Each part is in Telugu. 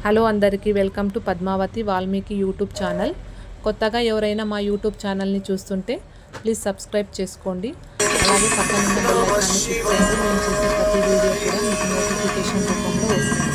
హలో అందరికీ welcome to Padmavathi Valmiki YouTube channel. కొత్తగా ఎవరైనా మా యూట్యూబ్ ఛానల్ని చూస్తుంటే ప్లీజ్ సబ్స్క్రైబ్ చేసుకోండి. అలాగే పక్కన ఉన్న బెల్ ఐకాన్ని క్లిక్ చేయండి. మేము చేసే ప్రతి వీడియో కూడా మీకు నోటిఫికేషన్ రూపంలో వస్తుంది.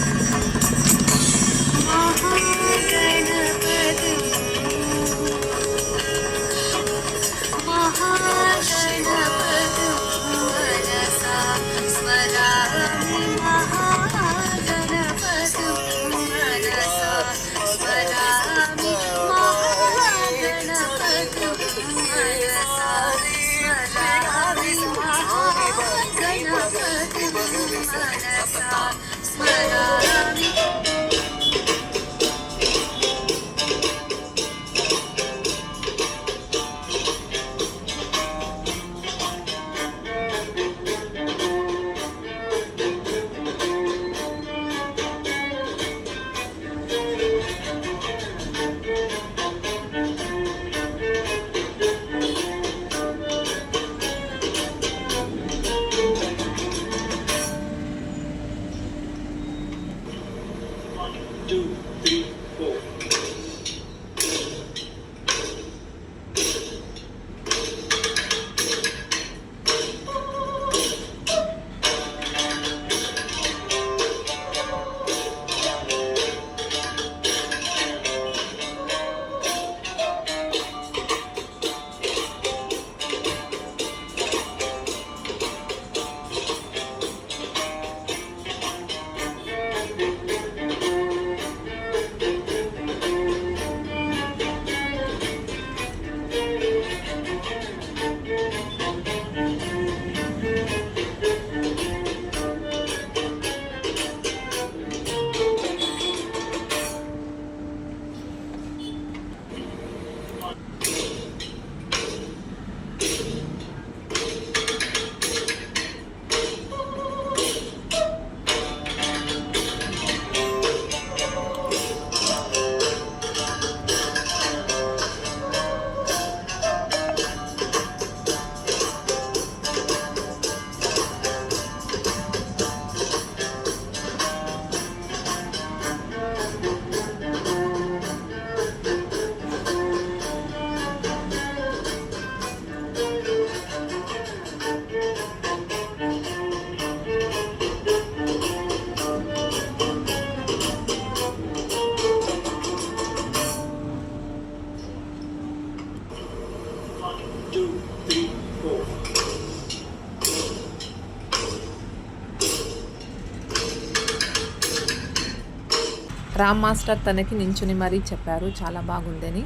రామ్ మాస్టర్ తనకి నించుని మరీ చెప్పారు చాలా బాగుందని.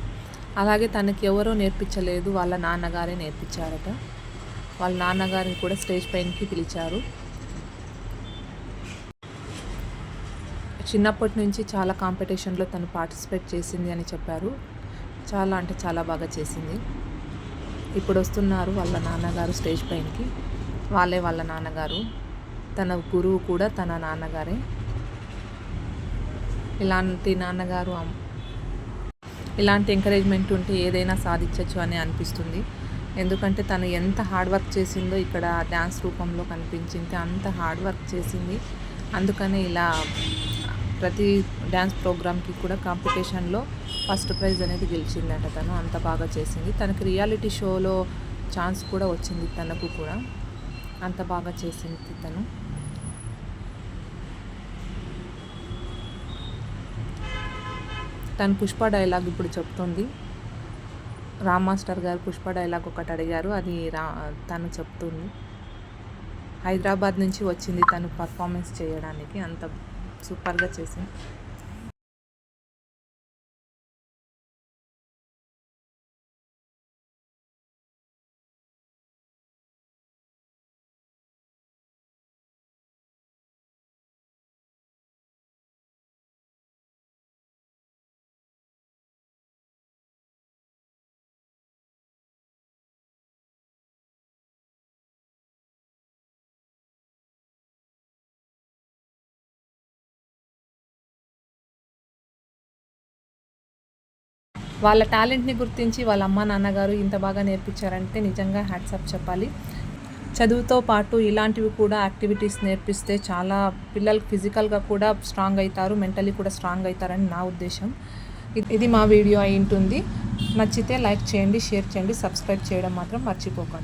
అలాగే తనకి ఎవరో నేర్పించలేదు, వాళ్ళ నాన్నగారే నేర్పించారట. వాళ్ళ నాన్నగారిని కూడా స్టేజ్ పైనకి పిలిచారు. చిన్నప్పటి నుంచి చాలా కాంపిటీషన్లో తను పార్టిసిపేట్ చేసింది అని చెప్పారు. చాలా అంటే చాలా బాగా చేసింది. ఇప్పుడు వస్తున్నారు వాళ్ళ నాన్నగారు స్టేజ్ పైనకి. వాళ్ళ నాన్నగారు, తన గురువు కూడా తన నాన్నగారే. ఇలాంటి ఎంకరేజ్మెంట్ ఉంటే ఏదైనా సాధించవచ్చు అని అనిపిస్తుంది. ఎందుకంటే తను ఎంత హార్డ్ వర్క్ చేసిందో ఇక్కడ డ్యాన్స్ రూపంలో కనిపించింది. అంత హార్డ్ వర్క్ చేసింది. అందుకనే ఇలా ప్రతి డ్యాన్స్ ప్రోగ్రామ్కి కూడా కాంపిటీషన్లో ఫస్ట్ ప్రైజ్ అనేది గెలిచిందట. తను అంత బాగా చేసింది. తనకి రియాలిటీ షోలో ఛాన్స్ కూడా వచ్చింది. తనకు కూడా అంత బాగా చేసింది తను. తను పుష్ప డైలాగ్ ఇప్పుడు చెప్తుంది. రామ్ మాస్టర్ గారు పుష్ప డైలాగ్ ఒకటి అడిగారు, అది తను చెప్తుంది. హైదరాబాద్ నుంచి వచ్చింది తను పర్ఫార్మెన్స్ చేయడానికి. అంత సూపర్గా చేసింది. వాళ్ళ టాలెంట్ని గుర్తించి వాళ్ళ అమ్మ నాన్నగారు ఇంత బాగా నేర్పించారంటే నిజంగా హ్యాట్స్ ఆఫ్ చెప్పాలి. చదువుతో పాటు ఇలాంటివి కూడా యాక్టివిటీస్ నేర్పిస్తే చాలా పిల్లలు ఫిజికల్గా కూడా స్ట్రాంగ్ అవుతారు, మెంటలీ కూడా స్ట్రాంగ్ అవుతారని నా ఉద్దేశం. ఇది మా వీడియో అయి ఉంటుంది. నచ్చితే లైక్ చేయండి, షేర్ చేయండి, సబ్స్క్రైబ్ చేయడం మాత్రం మర్చిపోకండి.